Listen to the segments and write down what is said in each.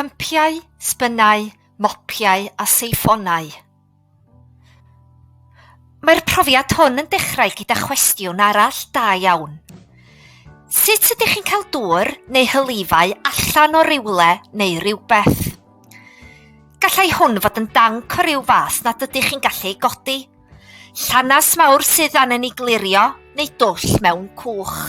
Pympiau, sbyngau, mopiau a seiffonau. Mae'r profiad hwn yn dechrau gyda chwestiwn arall da iawn. Sut ydych chi'n cael dŵr neu hylifau allan o rywle neu rywbeth? Gallai hwn fod yn danc o ryw fath nad ydych chi'n gallu godi, llanas mawr sydd anen ni glirio neu dwll mewn cwch.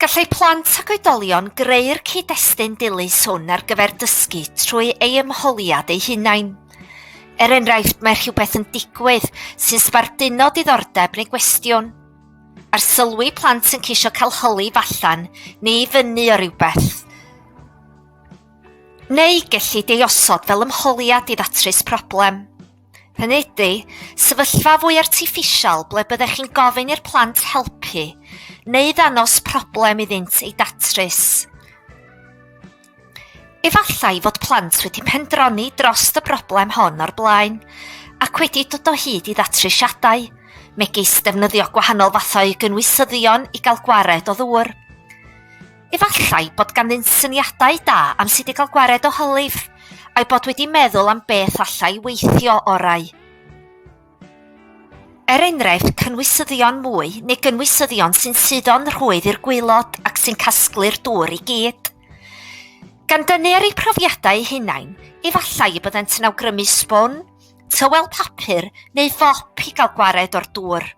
Gallai plant ac oedolion greu'r cyd-destun dilys hwn ar gyfer dysgu trwy ei ymholiad eu hunain. Enghraifft, mae rhywbeth yn digwydd sy'n sbarduno diddordeb neu gwestiwn. Ar sylwi plant yn ceisio cael hylif allan neu fyny o rywbeth. Neu gellid ei osod fel ymholiad i ddatrys problem. Hynny ydy, sefyllfa fwy artiffisial ble byddech chi'n gofyn i'r plant helpu neu ddanos problem iddynt ei datrys. Efallai fod plant wedi pendroni dros y broblem hon o'r blaen ac wedi dod o hyd i ddatrisiadau, megis defnyddio gwahanol fathau gynwysyddion i gael gwared o ddŵr. Efallai bod ganddynt syniadau da am sut i gael gwared o hylif, a'i bod wedi meddwl am beth allai weithio orau. Enghraifft, cynwysyddion mwy neu gynwysyddion sy'n suddo'n rhwydd i'r gwaelod ac sy'n casglu'r dŵr i gyd. Gan dynnu ar eu profiadau hunain, efallai y byddent yn awgrymu sbwn, tywel papur neu fop i gael gwared o'r dŵr.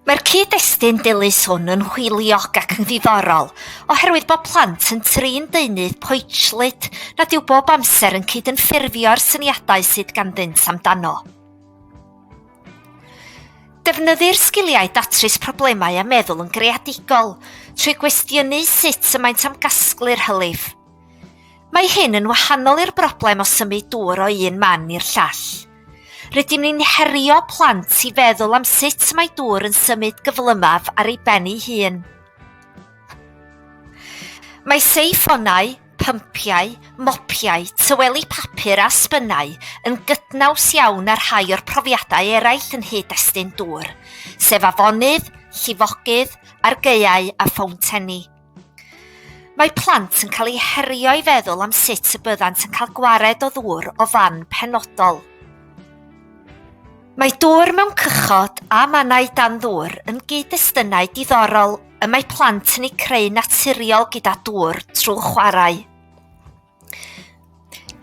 Mae'r cyd-destun dilys hwn yn hwyliog ac yn ddiddorol oherwydd bod plant yn trin deunydd poetslyd nad yw bob amser yn cyd-ynffurfio'r syniadau sydd ganddynt amdano. Defnyddir sgiliau datrys problemau a meddwl yn greadigol trwy gwestiynu sut y maent am gasglu'r hylif. Mae hyn yn wahanol i'r broblem o symud dŵr o un man i'r llall. Rydym ni'n herio plant i feddwl am sut mae dŵr yn symud gyflymaf ar ei ben ei hun. Mae seiffonau, pympiau, mopiau, tyweli papur a sbyngau yn gydnaws iawn ar rhai o'r profiadau eraill yn hyd-destun dŵr, sef afonydd, llifogydd, argaeau a ffownteni. Mae plant yn cael eu herio i feddwl am sut y byddant yn cael gwared o ddŵr o fan penodol. Mae dŵr mewn cychod a mannau dan ddŵr yn gyd-destynau diddorol y mae plant yn ei creu naturiol gyda dŵr trwy chwarae.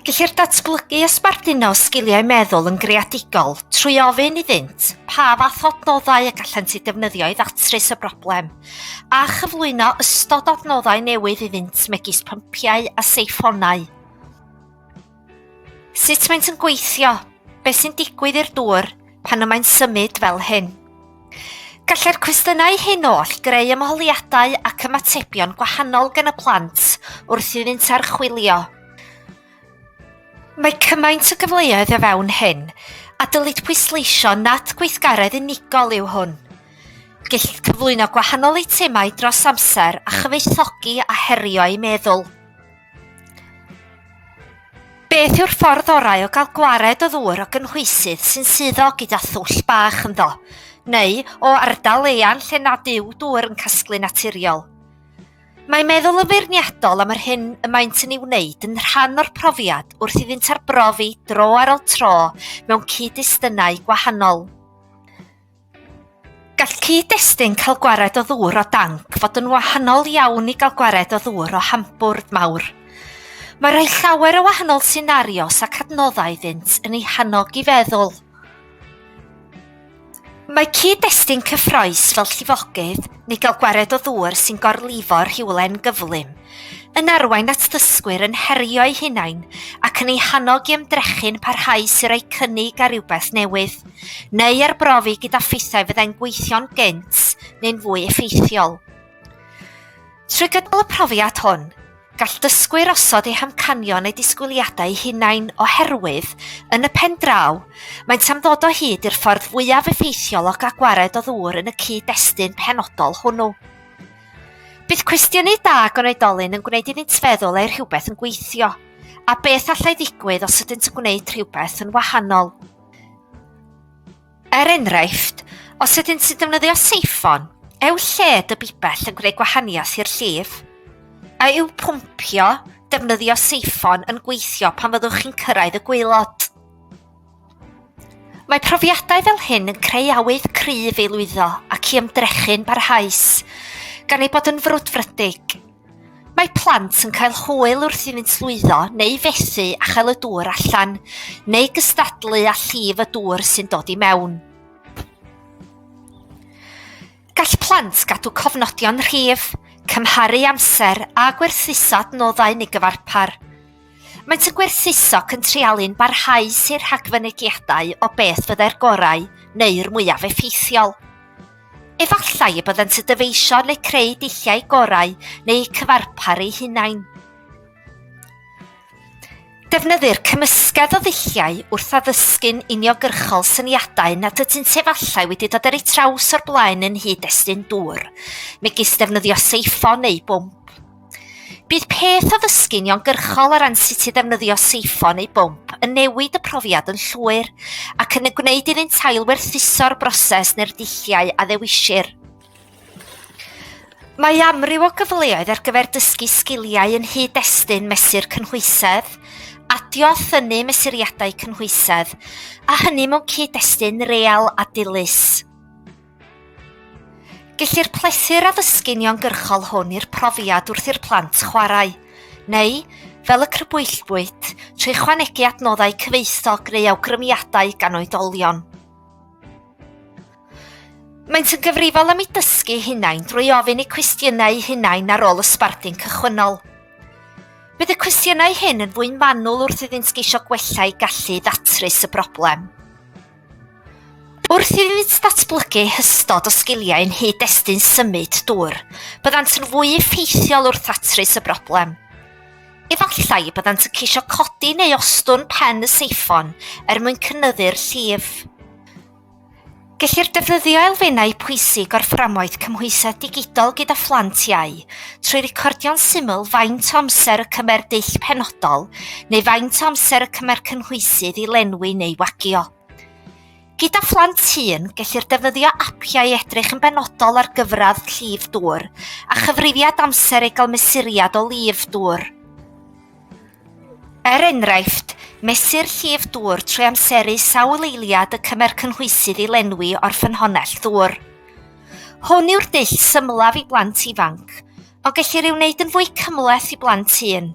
Gellir datblygu ysbarduno sgiliau meddwl yn greadigol trwy ofyn iddynt pa fath o adnoddau y gallent eu defnyddio i ddatrys y broblem a chyflwyno ystod adnoddau newydd iddynt megis pympiau a seiffonau. Sut maent yn gweithio? Beth sy'n digwydd i'r dŵr pan y mae'n symud fel hyn? Gallai'r cwestiynau hyn oll greu ymholiadau ac ymatebion gwahanol gan y plant wrth iddynt archwilio. Mae cymaint o gyfleoedd o fewn hyn, a dylid pwysleisio nad gweithgaredd unigol yw hwn. Gellid cyflwyno gwahanol eitemau dros amser a chyfoethogi a herio ei meddwl. Beth yw'r ffordd orau o gael gwared o ddŵr o gynhwysydd sy'n suddo gyda thwll bach ynddo, neu o ardal eang lle nad yw dŵr yn casglu naturiol? Mae meddwl yn feirniadol am yr hyn y maent yn ei wneud yn rhan o'r profiad wrth iddynt arbrofi dro ar ôl tro mewn cyd-destynau gwahanol. Gall cyd-destun cael gwared o ddŵr o danc fod yn wahanol iawn i gael gwared o ddŵr o hambwrdd mawr. Mae rhai llawer o wahanol senarios ac adnoddau iddynt yn ei hannog i feddwl. Mae cyd-destun cyffrous fel llifogydd neu gael gwared o ddŵr sy'n gorlifo rhywle'n gyflym yn arwain at ddysgwyr yn herio eu hunain ac yn ei hannog i ymdrechu'n parhaus i roi cynnig ar rywbeth newydd, neu arbrofi gyda ffeithiau fyddai'n gweithio'n gynt neu'n fwy effeithiol. Trwy gydol y profiad hwn, gall dysgwyr osod eu hamcanion neu disgwyliadau hunain oherwydd, yn y pen draw, maent am ddod o hyd i'r ffordd fwyaf effeithiol o gael gwared o ddŵr yn y cyd-destun penodol hwnnw. Bydd cwestiynu da gan oedolyn yn gwneud iddynt feddwl ei rhywbeth yn gweithio, a beth allai ddigwydd os ydynt yn gwneud rhywbeth yn wahanol. Enghraifft, os ydynt yn defnyddio seiffon, ew lled y bibell yn gwneud gwahaniaeth i'r llif. A yw pwmpio, defnyddio seiffon yn gweithio pan fyddwch chi'n cyrraedd y gwaelod. Mae profiadau fel hyn yn creu awydd cryf i lwyddo ac i ymdrechu'n barhaus, gan ei bod yn frwdfrydig. Mae plant yn cael hwyl wrth iddynt lwyddo neu fethu a chael y dŵr allan, neu gystadlu a llif y dŵr sy'n dod i mewn. Gall plant gadw cofnodion rhif, cymharu amser a gwerthuso adnoddau neu gyfarpar. Maent yn gwerthuso yn treialu'n barhaus i'r rhagfynegiadau o beth fyddai'r gorau neu'r mwyaf effeithiol. Efallai y byddant y dyfeisio neu creu dulliau gorau neu cyfarpar eu hunain. Defnyddir cymysgedd o ddulliau wrth addysgu'n uniongyrchol syniadau nad ydynt efallai wedi dod ar eu traws o'r blaen yn hyd-destun dŵr, megis defnyddio seiffon neu bwmp. Bydd peth o ddysgu'n uniongyrchol ar ran sut i ddefnyddio seiffon neu bwmp yn newid y profiad yn llwyr ac yn gwneud iddynt ailwerthuso'r broses neu'r dulliau a ddewisir. Mae amryw o gyfleoedd ar gyfer dysgu sgiliau yn hyd-destun mesur cynhwysedd, adio thynnu mesuriadau cynhwysedd, a hynny mewn cyd-destun real a dilys. Gellir plesu'r addysgu'n uniongyrchol hwn i'r profiad wrth i'r plant chwarae, neu, fel y crybwyllbwyt, trwy ychwanegu adnoddau cyfoethog neu awgrymiadau gan oedolion. Maent yn gyfrifol am ei dysgu hunain drwy ofyn eu cwestiynau hunain ar ôl ysbardu'n cychwynnol. Bydd y cwestiynau hyn yn fwy manwl wrth iddynt geisio gwella eu gallu ddatrys y broblem. Wrth iddynt datblygu hystod o sgiliau yn hyd-destun symud dŵr, byddant yn fwy effeithiol wrth ddatrys y broblem. Efallai byddant yn ceisio codi neu ostwn pen y seiffon mwyn cynyddu'r llif. Gellir defnyddio elfennau pwysig o'r fframwaith cymhwysedd digidol gyda phlant iau trwy recordio'n syml faint o amser y cymer dull penodol neu faint o amser y cymer cynhwysydd i lenwi neu wagio. Gyda phlant hŷn, gellir defnyddio apiau edrych yn benodol ar gyfradd llif dŵr a chyfrifiad amser ei gael mesuriad o lif dŵr. Enghraifft, mesur llif dŵr trwy amseru sawl eiliad y cymer cynhwysydd i lenwi o'r ffynhonnell ddŵr. Hwn yw'r dull symlaf i blant ifanc, ond gellir ei wneud yn fwy cymhleth i blant hŷn.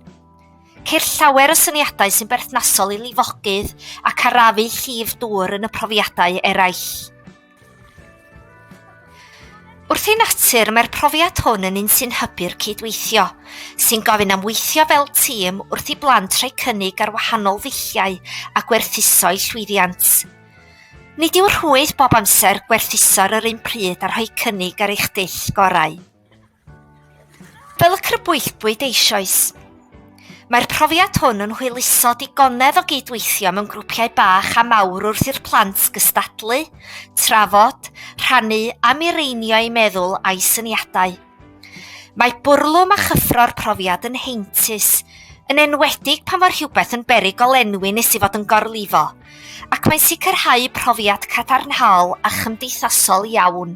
Ceir llawer o syniadau sy'n berthnasol i lifogydd ac arafu llif dŵr yn y profiadau eraill. Wrth ei natur, mae'r profiad hwn yn un sy'n hybu'r cydweithio, sy'n gofyn am weithio fel tîm wrth i blant rhoi cynnig ar wahanol ddulliau a gwerthuso eu llwyddiant. Nid yw'r rhwydd bob amser gwerthuso ar yr un pryd a rhoi cynnig ar eich dull gorau. Fel y crybwyllbwyd eisoes, mae'r profiad hwn yn hwyluso digonedd o gydweithio mewn grwpiau bach a mawr wrth i'r plant gystadlu, trafod, rhannu a mireinio eu meddwl a'i syniadau. Mae bwrlwm a chyffro'r profiad yn heintus, yn enwedig pan mor rhywbeth yn beryg o lenwi nes i fod yn gorlifo, ac mae'n sicrhau profiad cadarnhaol a chymdeithasol iawn.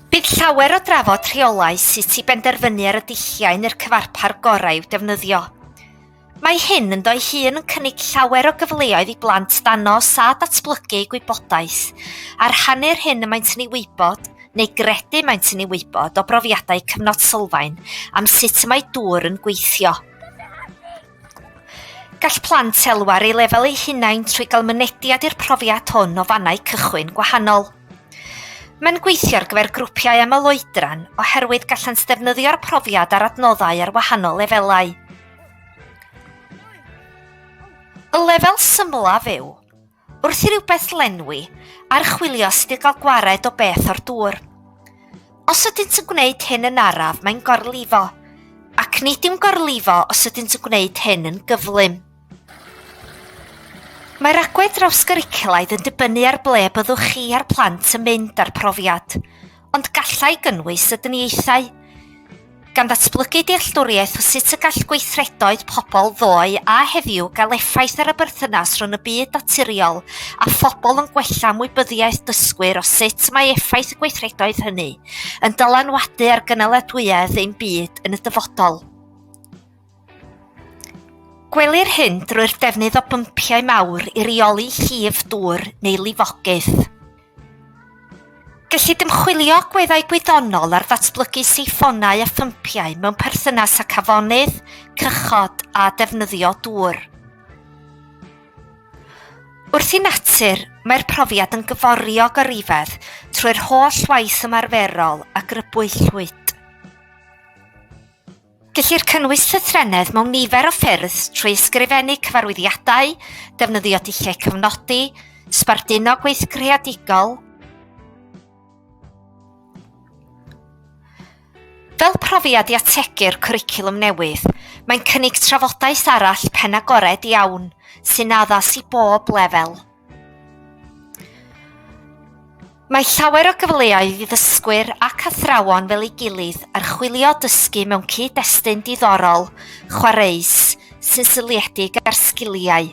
Bydd llawer o drafod rheolau sut i benderfynu ar y dulliau neu'r cyfarpar gorau i'w defnyddio. Mae hyn yn doi hun yn cynnig llawer o gyfleoedd i blant danos a datblygu eu gwybodaeth, a'r hanner hyn y maent yn ei wybod, neu gredu maent yn ei wybod o brofiadau cyfnod sylfaen am sut y mae dŵr yn gweithio. Gall plant elw ar ei lefel eu hunain trwy gael mynediad i'r profiad hwn o fannau cychwyn gwahanol. Mae'n gweithio ar gyfer grwpiau aml oedran oherwydd gallant defnyddio'r profiad ar adnoddau ar wahanol lefelau. Y lefel symlaf yw, wrth i rywbeth lenwi, archwilio sut i gael gwared o beth o'r dŵr. Os ydynt yn gwneud hyn yn araf, mae'n gorlifo, ac nid yw'n gorlifo os ydynt yn gwneud hyn yn gyflym. Mae'r agwedd drawsgyricwlaidd yn dibynnu ar ble byddwch chi a'r plant yn mynd â'r profiad, ond gallai gynnwys y dynieithau. gan ddatblygu dealltwriaeth o sut y gall gweithredoedd pobl ddoe a heddiw gael effaith ar y berthynas rhwng y byd naturiol a phobl yn gwella ymwybyddiaeth dysgwyr o sut mae effaith y gweithredoedd hynny yn dylanwadu ar gynaledwyedd ein byd yn y dyfodol. Gwelir hyn drwy'r defnydd o bympiau mawr i reoli llif dŵr neu lifogydd. Gellid ymchwilio agweddau gwyddonol ar ddatblygu seiffonau a phympiau mewn perthynas ag afonydd, cychod a defnyddio dŵr. Wrth i natur, mae'r profiad yn gyforiog o rifedd trwy'r holl waith ymarferol a grybwyllwyd. Gellir cynnwys llythrennedd mewn nifer o ffyrdd trwy ysgrifennu cyfarwyddiadau, defnyddio dulliau cyfnodi, sbarduno gweith creadigol. Fel profiad i ategu'r cwricwlwm newydd, mae'n cynnig trafodaeth arall penagored iawn, sy'n addas i bob lefel. Mae llawer o gyfleoedd i ddysgwyr ac athrawon fel ei gilydd ar chwilio dysgu mewn cyd-destun diddorol, chwaraeus, sy'n syliedig ar sgiliau